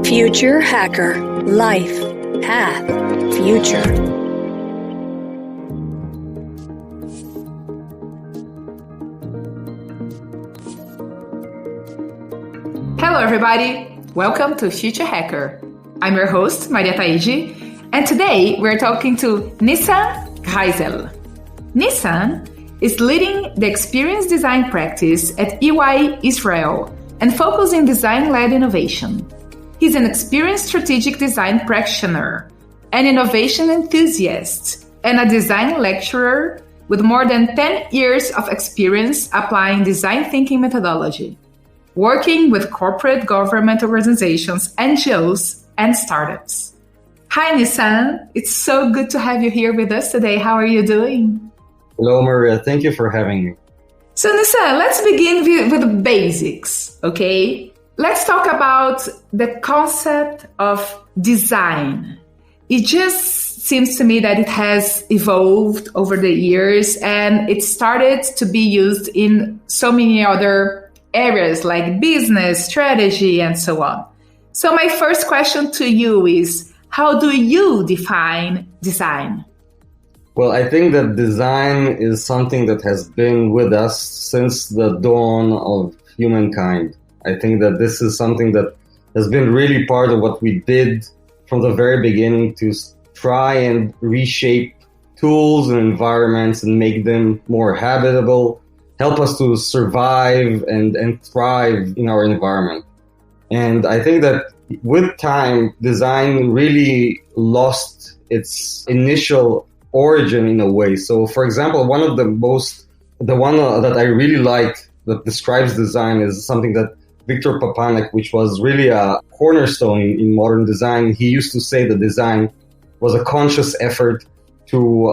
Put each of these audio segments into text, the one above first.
Future Hacker. Life. Path. Future. Hello everybody, welcome to Future Hacker. I'm your host, Maria Taiji, and today we're talking to Nissan Graisel. Nissan is leading the experience design practice at EY Israel and focusing design-led innovation. He's an experienced strategic design practitioner, an innovation enthusiast, and a design lecturer with more than 10 years of experience applying design thinking methodology, working with corporate government organizations, NGOs, and startups. Hi, Nissan. It's so good to have you here with us today. How are you doing? Hello, Maria. Thank you for having me. So, Nissan, let's begin with the basics, okay? Let's talk about the concept of design. It just seems to me that it has evolved over the years and it started to be used in so many other areas like business, strategy, and so on. So my first question to you is, how do you define design? Well, I think that design is something that has been with us since the dawn of humankind. I think that this is something that has been really part of what we did from the very beginning to try and reshape tools and environments and make them more habitable, help us to survive and thrive in our environment. And I think that with time, design really lost its initial origin in a way. So, for example, the one that I really like that describes design is something that Victor Papanek, which was really a cornerstone in modern design, he used to say that design was a conscious effort to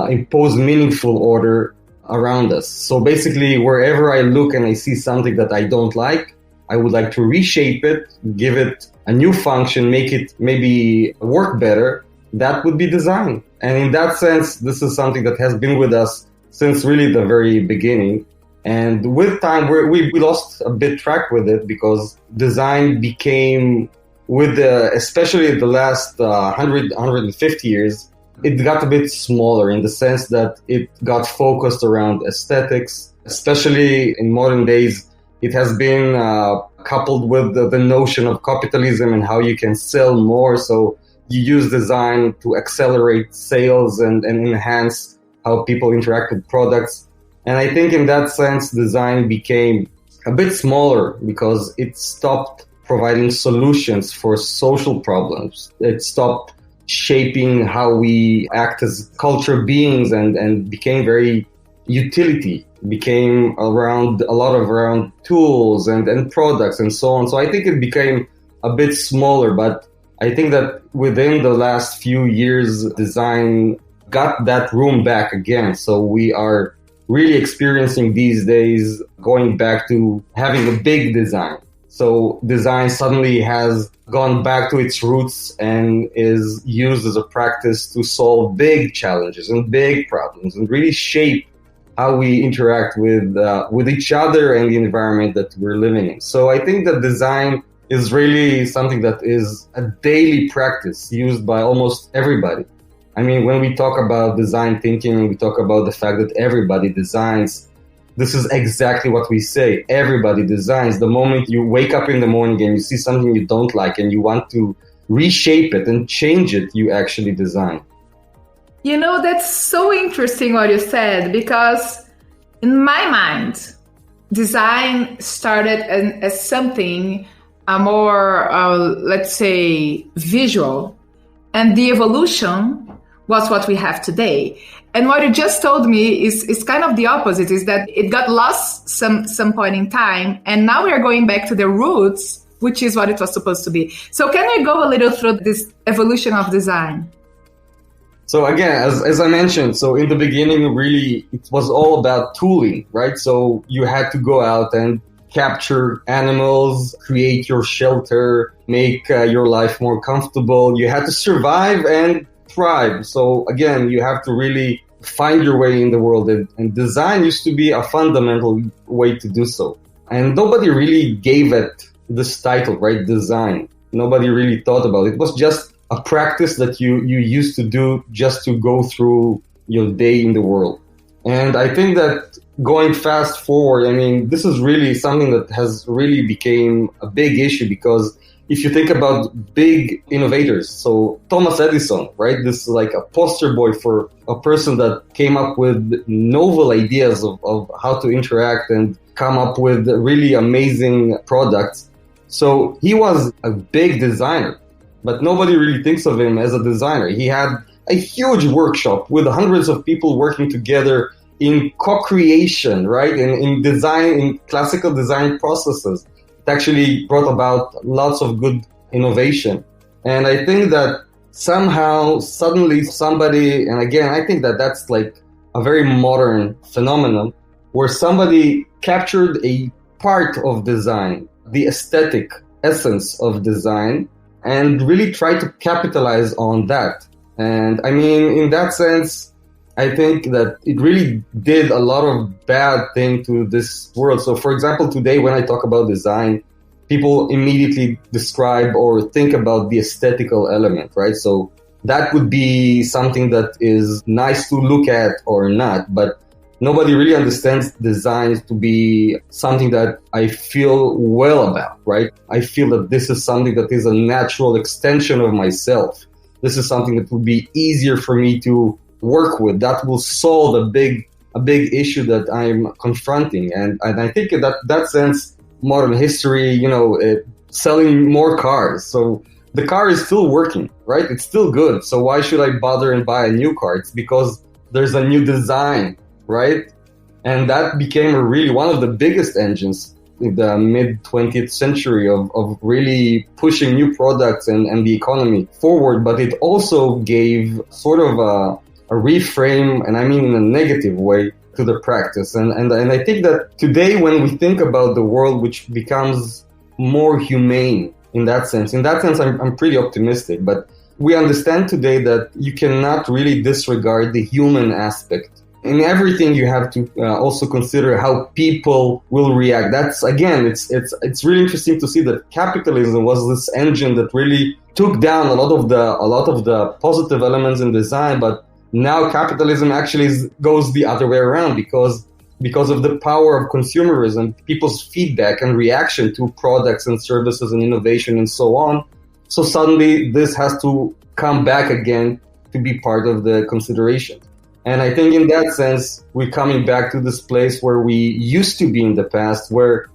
impose meaningful order around us. So basically, wherever I look and I see something that I don't like, I would like to reshape it, give it a new function, make it maybe work better. That would be design. And in that sense, this is something that has been with us since really the very beginning. And with time, we lost a bit track with it because design became, especially the last 150 years, it got a bit smaller in the sense that it got focused around aesthetics, especially in modern days. It has been coupled with the notion of capitalism and how you can sell more. So you use design to accelerate sales and enhance how people interact with products. And I think in that sense, design became a bit smaller because it stopped providing solutions for social problems. It stopped shaping how we act as culture beings and became very utility, became a lot around tools and products and so on. So I think it became a bit smaller, but I think that within the last few years, design got that room back again. So we are really experiencing these days going back to having a big design. So design suddenly has gone back to its roots and is used as a practice to solve big challenges and big problems and really shape how we interact with each other and the environment that we're living in. So I think that design is really something that is a daily practice used by almost everybody. I mean, when we talk about design thinking, we talk about the fact that everybody designs. This is exactly what we say. Everybody designs. The moment you wake up in the morning and you see something you don't like and you want to reshape it and change it, you actually design. You know, that's so interesting what you said, because in my mind, design started as something more, let's say, visual, and the evolution was what we have today. And what you just told me is kind of the opposite, is that it got lost some point in time, and now we are going back to the roots, which is what it was supposed to be. So can we go a little through this evolution of design? So again, as I mentioned, so in the beginning, really, it was all about tooling, right? So you had to go out and capture animals, create your shelter, make your life more comfortable. You had to survive and thrive. So again, you have to really find your way in the world. And design used to be a fundamental way to do so. And nobody really gave it this title, right? Design. Nobody really thought about it. It was just a practice that you used to do just to go through your day in the world. And I think that going fast forward, I mean, this is really something that has really became a big issue, because if you think about big innovators, so Thomas Edison, right? This is like a poster boy for a person that came up with novel ideas of how to interact and come up with really amazing products. So he was a big designer, but nobody really thinks of him as a designer. He had a huge workshop with hundreds of people working together in co-creation, right? In design, in classical design processes. It actually brought about lots of good innovation. And I think that somehow, suddenly somebody, and again, I think that that's like a very modern phenomenon, where somebody captured a part of design, the aesthetic essence of design, and really tried to capitalize on that. And I mean, in that sense, I think that it really did a lot of bad thing to this world. So for example, today when I talk about design, people immediately describe or think about the aesthetical element, right? So that would be something that is nice to look at or not, but nobody really understands design to be something that I feel well about, right? I feel that this is something that is a natural extension of myself. This is something that would be easier for me to work with, that will solve a big issue that I'm confronting. And I think in that sense, modern history, selling more cars. So the car is still working, right? It's still good. So why should I bother and buy a new car? It's because there's a new design, right? And that became really one of the biggest engines in the mid-20th century of really pushing new products and the economy forward. But it also gave sort of a reframe, and I mean in a negative way, to the practice. And I think that today when we think about the world, which becomes more humane in that sense, I'm pretty optimistic. But we understand today that you cannot really disregard the human aspect. In everything, you have to also consider how people will react. That's, again, it's really interesting to see that capitalism was this engine that really took down a lot of the positive elements in design, but now capitalism actually goes the other way around because of the power of consumerism, people's feedback and reaction to products and services and innovation and so on. So suddenly this has to come back again to be part of the consideration. And I think in that sense, we're coming back to this place where we used to be in the past, where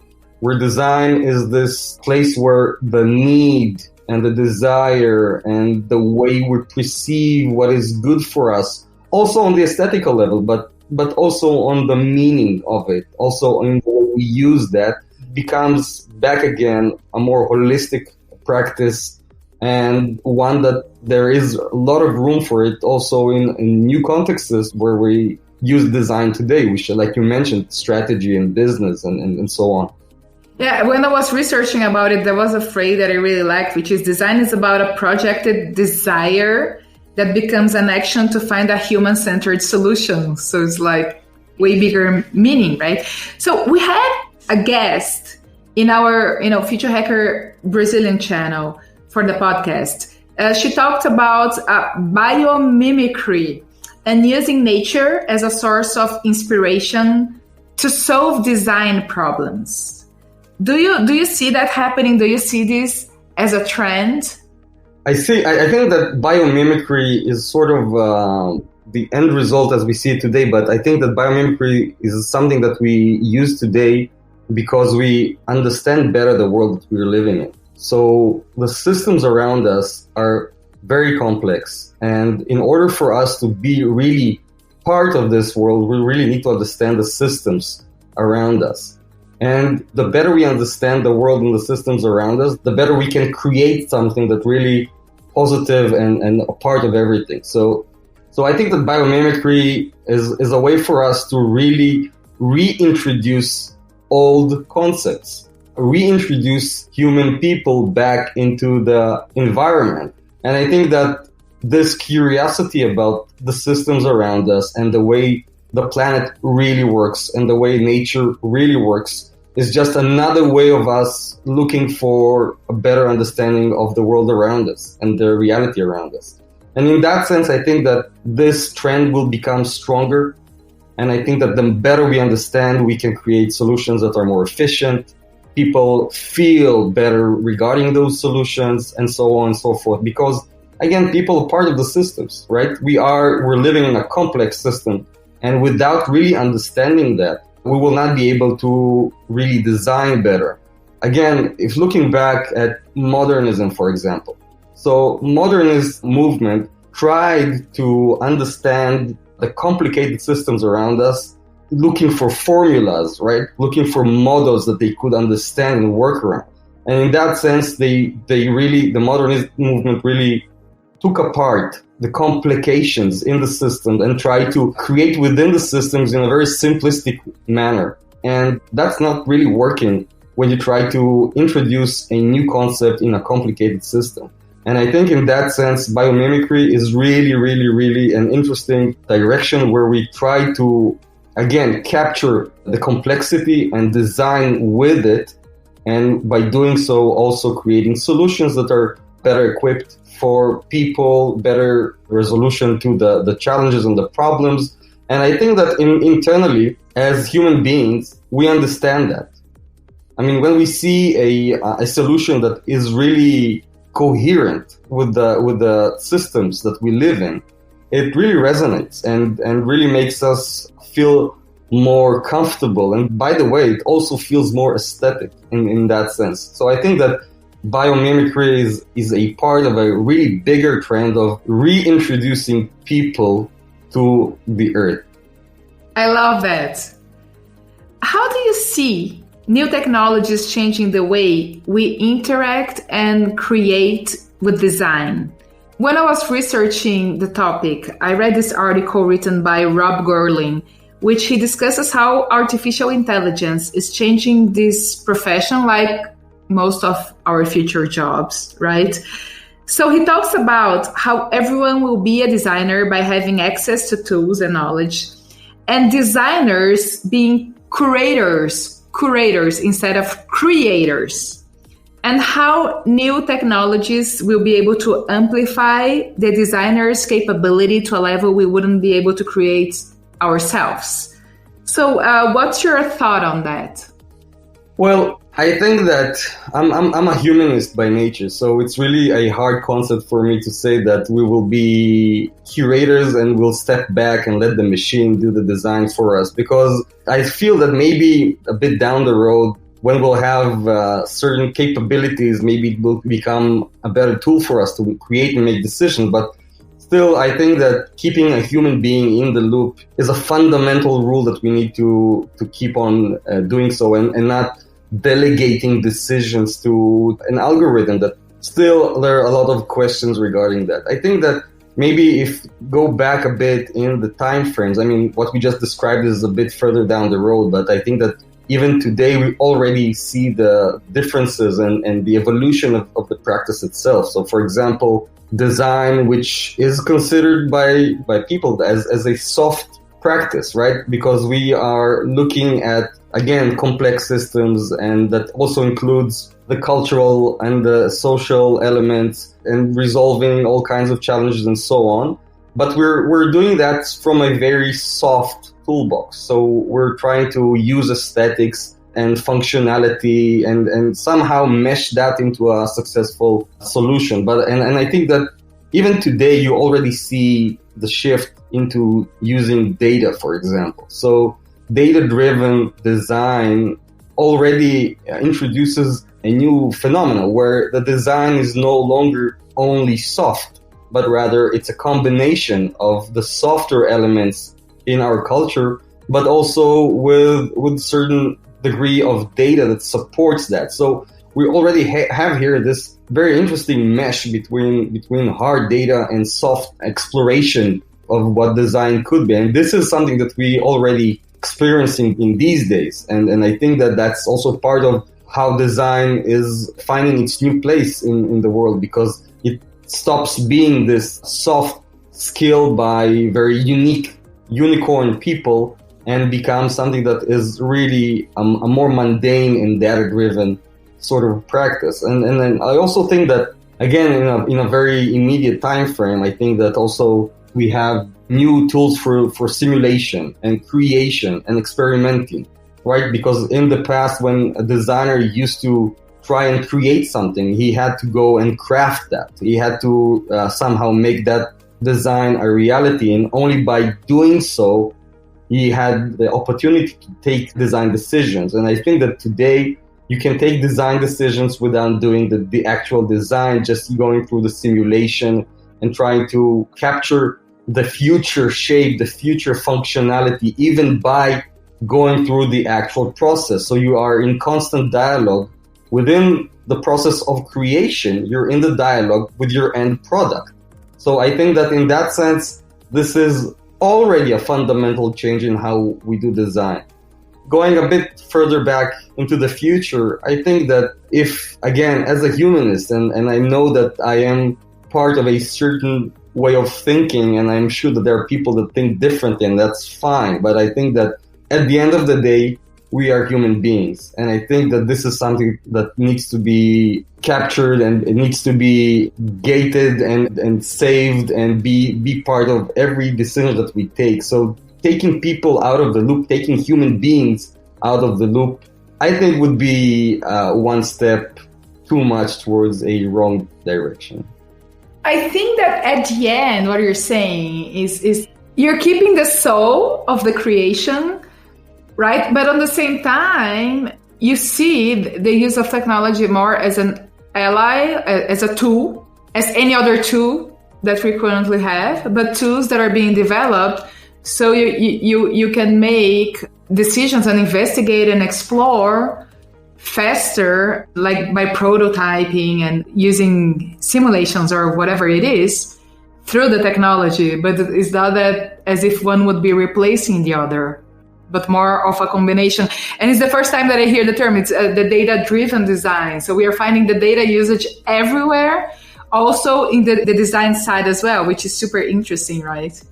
design is this place where the need and the desire and the way we perceive what is good for us, also on the aesthetical level, but also on the meaning of it, also in the way we use that, becomes back again a more holistic practice, and one that there is a lot of room for it also in new contexts where we use design today, which, like you mentioned, strategy and business and so on. Yeah, when I was researching about it, there was a phrase that I really liked, which is design is about a projected desire that becomes an action to find a human-centered solution. So it's like way bigger meaning, right? So we had a guest in our, Future Hacker Brazilian channel for the podcast. She talked about biomimicry and using nature as a source of inspiration to solve design problems. Do you see that happening? Do you see this as a trend? I think that biomimicry is sort of the end result as we see it today, but I think that biomimicry is something that we use today because we understand better the world that we're living in. So the systems around us are very complex, and in order for us to be really part of this world, we really need to understand the systems around us. And the better we understand the world and the systems around us, the better we can create something that really positive and a part of everything. So I think that biomimicry is a way for us to really reintroduce old concepts, reintroduce human people back into the environment. And I think that this curiosity about the systems around us and the way the planet really works and the way nature really works is just another way of us looking for a better understanding of the world around us and the reality around us. And in that sense, I think that this trend will become stronger. And I think that the better we understand, we can create solutions that are more efficient. People feel better regarding those solutions and so on and so forth. Because again, people are part of the systems, right? We're living in a complex system. And without really understanding that, we will not be able to really design better. Again, if looking back at modernism, for example. So modernist movement tried to understand the complicated systems around us, looking for formulas, right? Looking for models that they could understand and work around. And in that sense, the modernist movement really took apart the complications in the system and tried to create within the systems in a very simplistic manner. And that's not really working when you try to introduce a new concept in a complicated system. And I think in that sense, biomimicry is really, really, really an interesting direction where we try to, again, capture the complexity and design with it. And by doing so, also creating solutions that are better equipped for people, better resolution to the challenges and the problems. And I think that internally, as human beings, we understand that. I mean, when we see a solution that is really coherent with the systems that we live in, it really resonates and really makes us feel more comfortable. And by the way, it also feels more aesthetic in that sense. So I think that biomimicry is a part of a really bigger trend of reintroducing people to the earth. I love that. How do you see new technologies changing the way we interact and create with design? When I was researching the topic, I read this article written by Rob Gerling, which he discusses how artificial intelligence is changing this profession like most of our future jobs, right? So he talks about how everyone will be a designer by having access to tools and knowledge, and designers being curators instead of creators, and how new technologies will be able to amplify the designer's capability to a level we wouldn't be able to create ourselves. So what's your thought on that? Well, I think that I'm a humanist by nature, so it's really a hard concept for me to say that we will be curators and we'll step back and let the machine do the design for us, because I feel that maybe a bit down the road, when we'll have certain capabilities, maybe it will become a better tool for us to create and make decisions. But still, I think that keeping a human being in the loop is a fundamental rule that we need to keep on doing so, and not delegating decisions to an algorithm. That still there are a lot of questions regarding that. I think that maybe if go back a bit in the time frames, I mean, what we just described is a bit further down the road, but I think that even today we already see the differences and the evolution of the practice itself. So for example, design, which is considered by people as a soft practice, right? Because we are looking at, again, complex systems, and that also includes the cultural and the social elements and resolving all kinds of challenges and so on. But we're doing that from a very soft toolbox. So we're trying to use aesthetics and functionality and somehow mesh that into a successful solution. But and I think that even today you already see the shift into using data, for example. So data-driven design already introduces a new phenomenon where the design is no longer only soft, but rather it's a combination of the softer elements in our culture, but also with certain degree of data that supports that. So we already have here this very interesting mesh between hard data and soft exploration of what design could be. And this is something that we already experiencing in these days. And I think that that's also part of how design is finding its new place in the world, because it stops being this soft skill by very unique unicorn people, and become something that is really a more mundane and data-driven sort of practice. And then I also think that, again, in a very immediate time frame, I think that also we have new tools for simulation and creation and experimenting, right? Because in the past, when a designer used to try and create something, he had to go and craft that. He had to somehow make that design a reality. And only by doing so, he had the opportunity to take design decisions. And I think that today, you can take design decisions without doing the actual design, just going through the simulation and trying to capture the future shape, the future functionality, even by going through the actual process. So you are in constant dialogue within the process of creation. You're in the dialogue with your end product. So I think that in that sense, this is already a fundamental change in how we do design. Going a bit further back into the future, I think that if, again, as a humanist, and I know that I am part of a certain way of thinking, and I'm sure that there are people that think differently, and that's fine. But I think that at the end of the day, we are human beings. And I think that this is something that needs to be captured, and it needs to be gated and saved and be part of every decision that we take. So taking people out of the loop, taking human beings out of the loop, I think would be one step too much towards a wrong direction. I think that at the end, what you're saying is you're keeping the soul of the creation, right? But on the same time, you see the use of technology more as an ally, as a tool, as any other tool that we currently have, but tools that are being developed so you can make decisions and investigate and explore faster, like by prototyping and using simulations or whatever it is through the technology. But it's not that as if one would be replacing the other, but more of a combination. And it's the first time that I hear the term. It's the data-driven design. So we are finding the data usage everywhere, also in the design side as well, which is super interesting, right?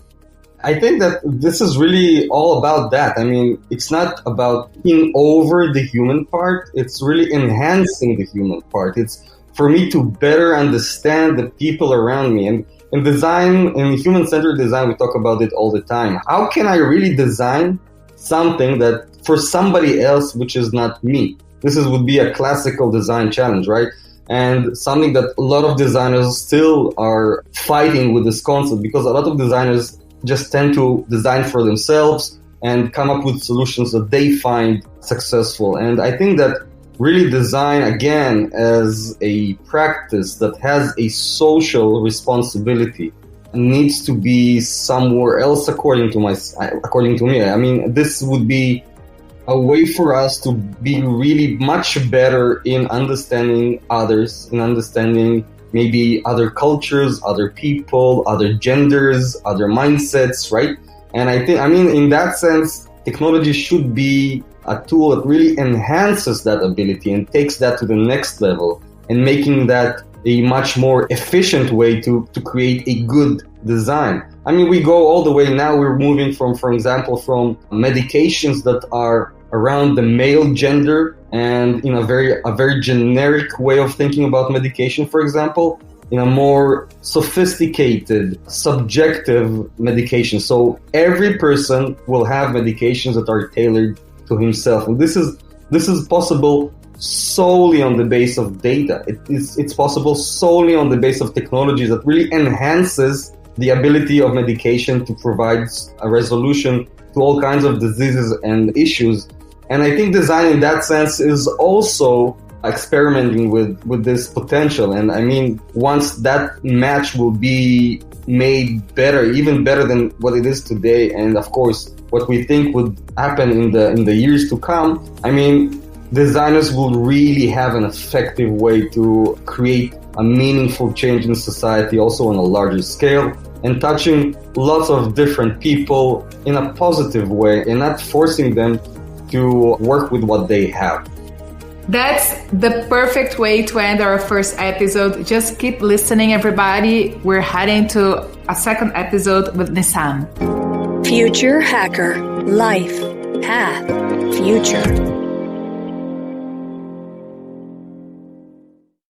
I think that this is really all about that. I mean, it's not about taking over the human part. It's really enhancing the human part. It's for me to better understand the people around me. And in design, in human-centered design, we talk about it all the time. How can I really design something that for somebody else, which is not me? This would be a classical design challenge, right? And something that a lot of designers still are fighting with this concept, because a lot of designers just tend to design for themselves and come up with solutions that they find successful. And I think that really design, again, as a practice that has a social responsibility, needs to be somewhere else, according to me. I mean, this would be a way for us to be really much better in understanding others, in understanding maybe other cultures, other people, other genders, other mindsets, right? And I mean, in that sense, technology should be a tool that really enhances that ability and takes that to the next level, and making that a much more efficient way to create a good design. I mean, we go all the way now, we're moving from, for example, from medications that are around the male gender and in a very generic way of thinking about medication, for example, in a more sophisticated, subjective medication. So every person will have medications that are tailored to himself. And this is possible solely on the base of data. It's possible solely on the base of technology that really enhances the ability of medication to provide a resolution to all kinds of diseases and issues. And I think design in that sense is also experimenting with this potential. And I mean, once that match will be made better, even better than what it is today, and of course, what we think would happen in the years to come, I mean, designers will really have an effective way to create a meaningful change in society, also on a larger scale, and touching lots of different people in a positive way and not forcing them to work with what they have. That's the perfect way to end our first episode. Just keep listening, everybody. We're heading to a second episode with Nissan. Future Hacker. Life. Path. Future.